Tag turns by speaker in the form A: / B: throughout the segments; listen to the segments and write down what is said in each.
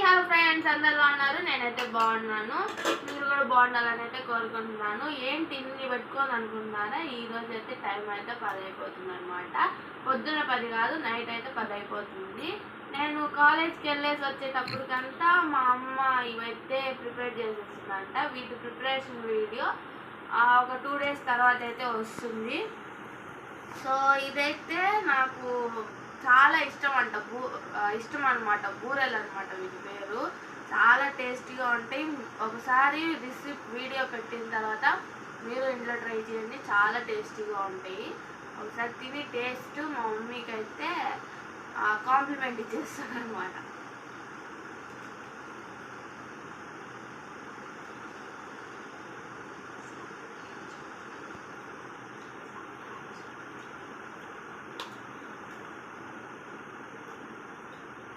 A: Hello friends, అందరు బాగున్నారు? నేనైతే బాగున్నాను. మీరు కూడా బాగుండాలని అయితే కోరుకుంటున్నాను. ఏంటి ఇన్ని పెట్టుకోని అనుకుంటున్నారా? ఈరోజు అయితే టైం అయితే 10 అయిపోతుంది అనమాట. పొద్దున 10 కాదు, నైట్ అయితే 10 అయిపోతుంది. నేను కాలేజ్కి వెళ్ళేసి వచ్చేటప్పటికంతా మా అమ్మ ఇవైతే ప్రిపేర్ చేసేస్తుందంట. వీటి ప్రిపరేషన్ వీడియో ఒక 2 days తర్వాత అయితే వస్తుంది. సో ఇదైతే నాకు చాలా ఇష్టం అంట. ఇష్టం అనమాట. బూరెలు అనమాట వీటి పేరు. చాలా టేస్టీగా ఉంటాయి. ఒకసారి వీడియో పెట్టిన తర్వాత మీరు ఇంట్లో ట్రై చేయండి, చాలా టేస్టీగా ఉంటాయి. ఒకసారి తిని టేస్ట్ మా మమ్మీకి అయితే కాంప్లిమెంట్ ఇచ్చేస్తాను అనమాట.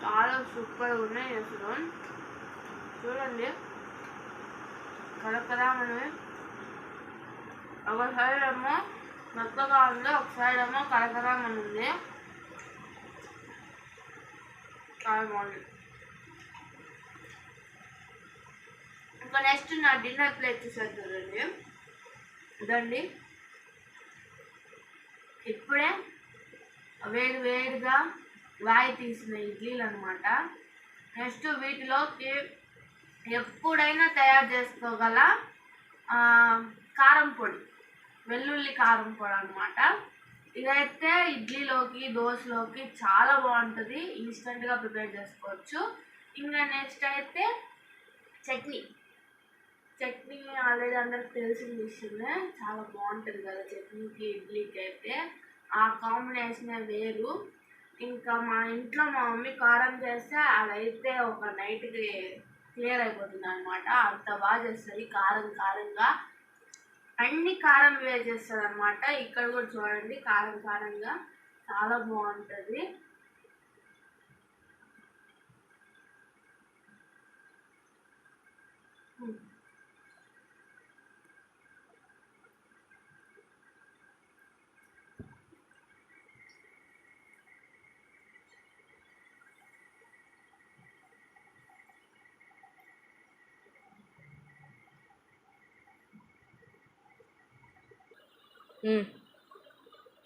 A: చాలా సూపర్ ఉన్నాయి అసలు. చూడండి, కరకరామని. ఒక సైడ్ ఏమో మెత్తగా ఉంది, ఒక సైడ్ ఏమో కరకరామని ఉంది. చాలా బాగుంది. ఇంకా నెక్స్ట్ నా డిన్నర్ ప్లేట్ చూసారు చూడండి. ఇదండి, ఇప్పుడే వేడిగా వాయి తీసిన ఇడ్లీలు అనమాట. నెక్స్ట్ వీటిలోకి ఎప్పుడైనా తయారు చేసుకోగల కారం పొడి, వెల్లుల్లి కారం పొడి అనమాట. ఇదైతే ఇడ్లీలోకి, దోశలోకి చాలా బాగుంటుంది. ఇన్స్టెంట్గా ప్రిపేర్ చేసుకోవచ్చు. ఇంకా నెక్స్ట్ అయితే చట్నీ ఆల్రెడీ అందరికి తెలిసిన విషయమే. చాలా బాగుంటుంది కదా చట్నీకి, ఇడ్లీకి అయితే. ఆ కాంబినేషనే వేరు. ఇంకా మా ఇంట్లో మా మమ్మీ కారం చేస్తే అదైతే ఒక నైట్కి క్లియర్ అయిపోతుంది అనమాట. అంత బాగా చేస్తుంది. కారంగా అన్ని కారం చేస్తుంది అనమాట. ఇక్కడ కూడా చూడండి, కారంగా చాలా బాగుంటుంది.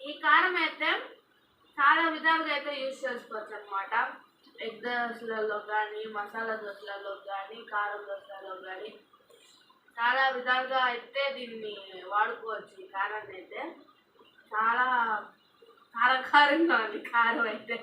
A: ఈ కారం అయితే చాలా విధాలుగా అయితే యూజ్ చేసుకోవచ్చు అనమాట. ఎగ్ దోశలలో కానీ, మసాలా దోశలలో కానీ, కారం దోశలలో కానీ చాలా విధాలుగా అయితే దీన్ని వాడుకోవచ్చు. ఈ కారాన్ని అయితే చాలా కారంగా ఉంది. కారం అయితే